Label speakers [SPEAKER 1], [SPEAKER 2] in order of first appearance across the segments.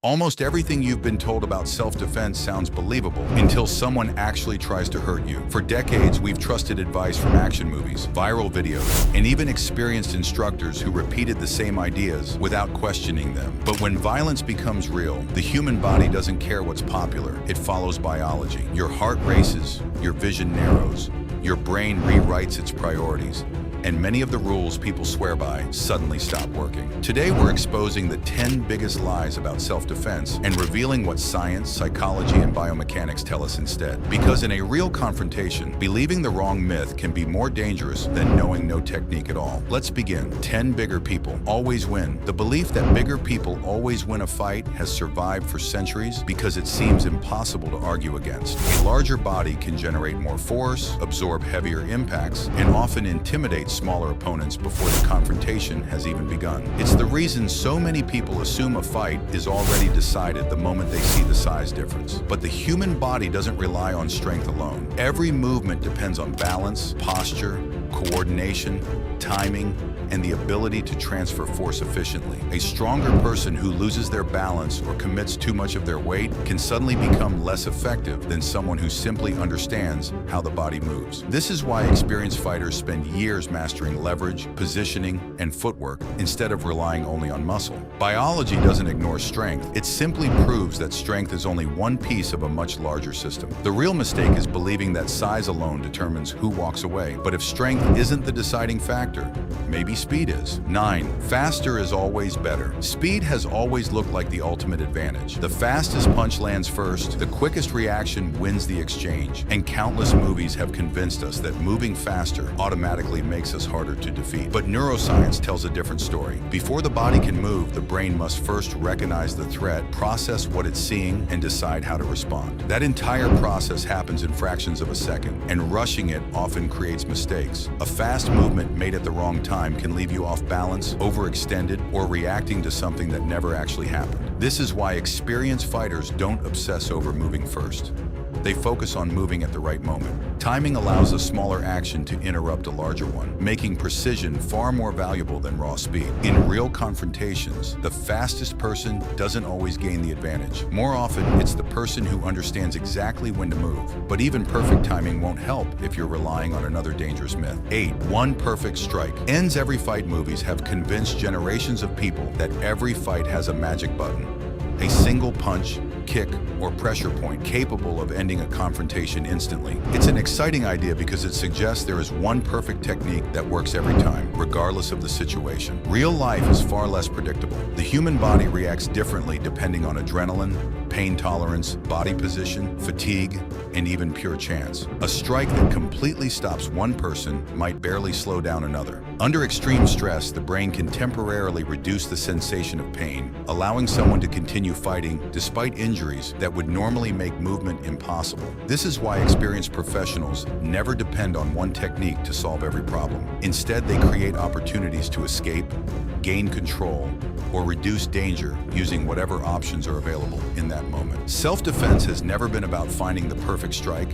[SPEAKER 1] Almost everything you've been told about self-defense sounds believable until someone actually tries to hurt you. For decades, we've trusted advice from action movies, viral videos, and even experienced instructors who repeated the same ideas without questioning them. But when violence becomes real, the human body doesn't care what's popular. It follows biology. Your heart races, your vision narrows, your brain rewrites its priorities, and many of the rules people swear by suddenly stop working. Today, we're exposing the 10 biggest lies about self-defense and revealing what science, psychology, and biomechanics tell us instead. Because in a real confrontation, believing the wrong myth can be more dangerous than knowing no technique at all. Let's begin. 10 bigger people always win. The belief that bigger people always win a fight has survived for centuries because it seems impossible to argue against. A larger body can generate more force, absorb heavier impacts, and often intimidate smaller opponents before the confrontation has even begun. It's the reason so many people assume a fight is already decided the moment they see the size difference. But the human body doesn't rely on strength alone. Every movement depends on balance, posture, coordination, timing, and the ability to transfer force efficiently. A stronger person who loses their balance or commits too much of their weight can suddenly become less effective than someone who simply understands how the body moves. This is why experienced fighters spend years mastering leverage, positioning, and footwork instead of relying only on muscle. Biology doesn't ignore strength. It simply proves that strength is only one piece of a much larger system. The real mistake is believing that size alone determines who walks away. But if strength isn't the deciding factor, maybe speed is. 9. Faster is always better. Speed has always looked like the ultimate advantage. The fastest punch lands first, the quickest reaction wins the exchange, and countless movies have convinced us that moving faster automatically makes us harder to defeat. But neuroscience tells a different story. Before the body can move, the brain must first recognize the threat, process what it's seeing, and decide how to respond. That entire process happens in fractions of a second, and rushing it often creates mistakes. A fast movement made at the wrong time can leave you off balance, overextended, or reacting to something that never actually happened. This is why experienced fighters don't obsess over moving first. They focus on moving at the right moment. Timing allows a smaller action to interrupt a larger one, making precision far more valuable than raw speed. In real confrontations, the fastest person doesn't always gain the advantage. More often, it's the person who understands exactly when to move. But even perfect timing won't help if you're relying on another dangerous myth. 8. One perfect strike. Ends every fight movies have convinced generations of people that every fight has a magic button. A single punch, kick, or pressure point capable of ending a confrontation instantly. It's an exciting idea because it suggests there is one perfect technique that works every time, regardless of the situation. Real life is far less predictable. The human body reacts differently depending on adrenaline, pain tolerance, body position, fatigue, and even pure chance. A strike that completely stops one person might barely slow down another. Under extreme stress, the brain can temporarily reduce the sensation of pain, allowing someone to continue fighting despite injuries that would normally make movement impossible. This is why experienced professionals never depend on one technique to solve every problem. Instead, they create opportunities to escape, gain control, or reduce danger using whatever options are available in that moment. Self-defense has never been about finding the perfect strike.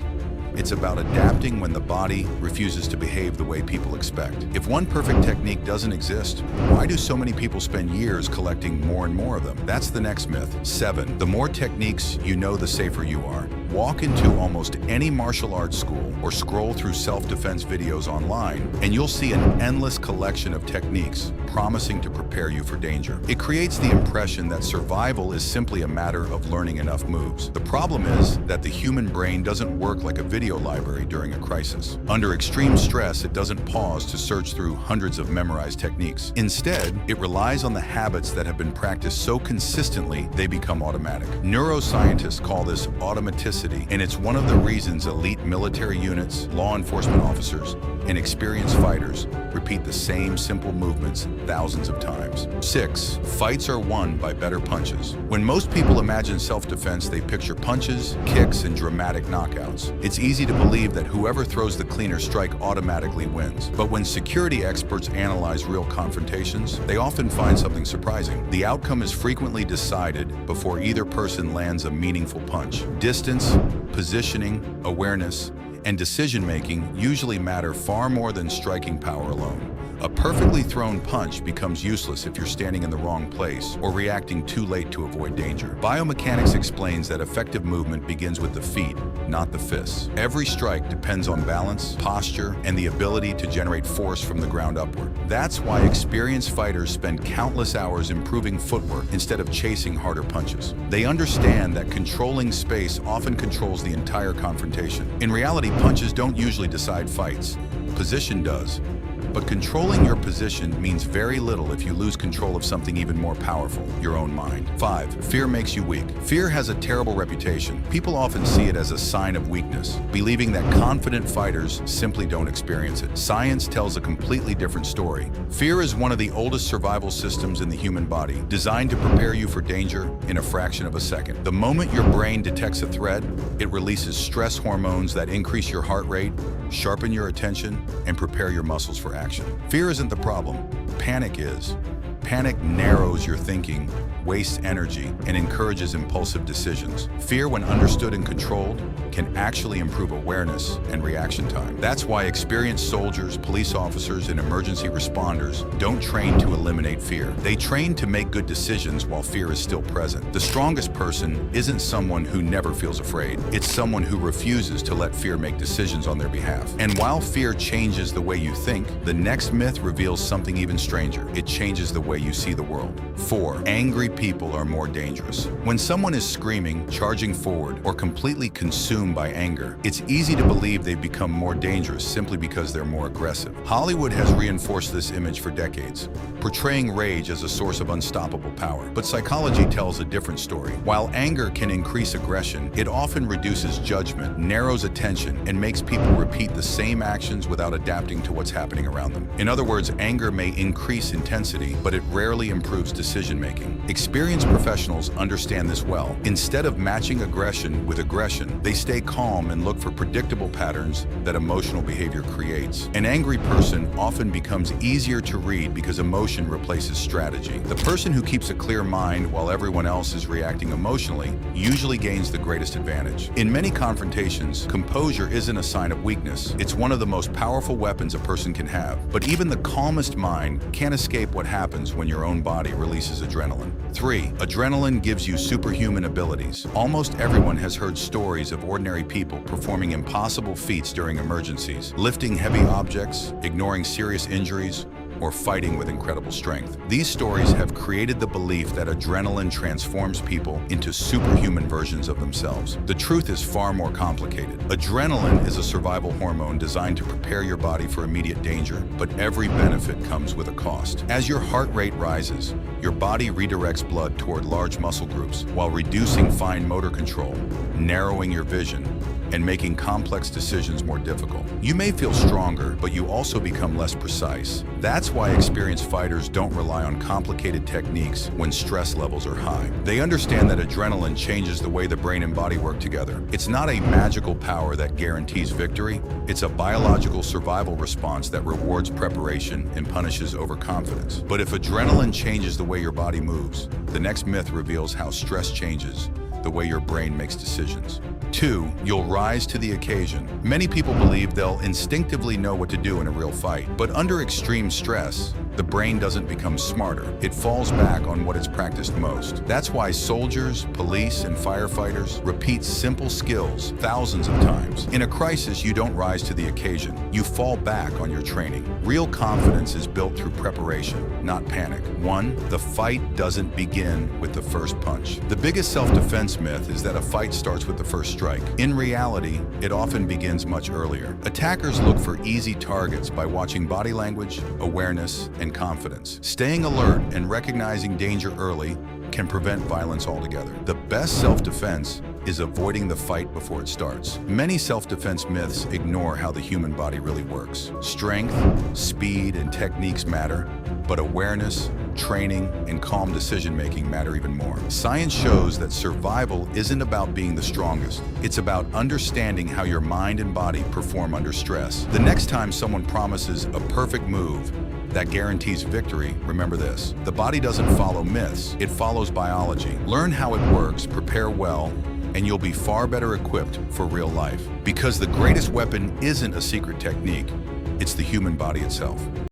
[SPEAKER 1] It's about adapting when the body refuses to behave the way people expect. If one perfect technique doesn't exist, why do so many people spend years collecting more and more of them? That's the next myth. 7. The more techniques you know, the safer you are. Walk into almost any martial arts school or scroll through self-defense videos online, and you'll see an endless collection of techniques promising to prepare you for danger. It creates the impression that survival is simply a matter of learning enough moves. The problem is that the human brain doesn't work like a video library during a crisis. Under extreme stress, it doesn't pause to search through hundreds of memorized techniques. Instead, it relies on the habits that have been practiced so consistently they become automatic. Neuroscientists call this automaticity, and it's one of the reasons elite military units, law enforcement officers, and experienced fighters repeat the same simple movements thousands of times. 6. Fights are won by better punches. When most people imagine self-defense, they picture punches, kicks, and dramatic knockouts. It's easy to believe that whoever throws the cleaner strike automatically wins. But when security experts analyze real confrontations, they often find something surprising. The outcome is frequently decided before either person lands a meaningful punch. Distance, positioning, awareness, and decision-making usually matter far more than striking power alone. A perfectly thrown punch becomes useless if you're standing in the wrong place or reacting too late to avoid danger. Biomechanics explains that effective movement begins with the feet, not the fists. Every strike depends on balance, posture, and the ability to generate force from the ground upward. That's why experienced fighters spend countless hours improving footwork instead of chasing harder punches. They understand that controlling space often controls the entire confrontation. In reality, punches don't usually decide fights. Position does. But controlling your position means very little if you lose control of something even more powerful, your own mind. 5. Fear makes you weak. Fear has a terrible reputation. People often see it as a sign of weakness, believing that confident fighters simply don't experience it. Science tells a completely different story. Fear is one of the oldest survival systems in the human body, designed to prepare you for danger in a fraction of a second. The moment your brain detects a threat, it releases stress hormones that increase your heart rate, sharpen your attention, and prepare your muscles for action. Fear isn't the problem, panic is. Panic narrows your thinking, wastes energy, and encourages impulsive decisions. Fear, when understood and controlled, can actually improve awareness and reaction time. That's why experienced soldiers, police officers, and emergency responders don't train to eliminate fear. They train to make good decisions while fear is still present. The strongest person isn't someone who never feels afraid. It's someone who refuses to let fear make decisions on their behalf. And while fear changes the way you think, the next myth reveals something even stranger. It changes the way you see the world. 4. Angry people are more dangerous. When someone is screaming, charging forward, or completely consumed by anger, it's easy to believe they've become more dangerous simply because they're more aggressive. Hollywood has reinforced this image for decades, portraying rage as a source of unstoppable power. But psychology tells a different story. While anger can increase aggression, it often reduces judgment, narrows attention, and makes people repeat the same actions without adapting to what's happening around them. In other words, anger may increase intensity, but it rarely improves decision-making. Experienced professionals understand this well. Instead of matching aggression with aggression, they stay calm and look for predictable patterns that emotional behavior creates. An angry person often becomes easier to read because emotion replaces strategy. The person who keeps a clear mind while everyone else is reacting emotionally usually gains the greatest advantage. In many confrontations, composure isn't a sign of weakness. It's one of the most powerful weapons a person can have. But even the calmest mind can't escape what happens when your own body releases adrenaline. 3. Adrenaline gives you superhuman abilities. Almost everyone has heard stories of ordinary people performing impossible feats during emergencies, lifting heavy objects, ignoring serious injuries, or fighting with incredible strength. These stories have created the belief that adrenaline transforms people into superhuman versions of themselves. The truth is far more complicated. Adrenaline is a survival hormone designed to prepare your body for immediate danger, but every benefit comes with a cost. As your heart rate rises, your body redirects blood toward large muscle groups while reducing fine motor control, narrowing your vision, and making complex decisions more difficult. You may feel stronger, but you also become less precise. That's why experienced fighters don't rely on complicated techniques when stress levels are high. They understand that adrenaline changes the way the brain and body work together. It's not a magical power that guarantees victory. It's a biological survival response that rewards preparation and punishes overconfidence. But if adrenaline changes the way your body moves, the next myth reveals how stress changes the way your brain makes decisions. 2. You'll rise to the occasion. Many people believe they'll instinctively know what to do in a real fight, but under extreme stress, the brain doesn't become smarter. It falls back on what it's practiced most. That's why soldiers, police, and firefighters repeat simple skills thousands of times. In a crisis, you don't rise to the occasion. You fall back on your training. Real confidence is built through preparation, not panic. 1. The fight doesn't begin with the first punch. The biggest self-defense myth is that a fight starts with the first strike. In reality, it often begins much earlier. Attackers look for easy targets by watching body language, awareness, and confidence. Staying alert and recognizing danger early can prevent violence altogether. The best self-defense is avoiding the fight before it starts. Many self-defense myths ignore how the human body really works. Strength, speed, and techniques matter, but awareness, training, and calm decision-making matter even more. Science shows that survival isn't about being the strongest. It's about understanding how your mind and body perform under stress. The next time someone promises a perfect move that guarantees victory, remember this: the body doesn't follow myths, it follows biology. Learn how it works, prepare well, and you'll be far better equipped for real life. Because the greatest weapon isn't a secret technique, it's the human body itself.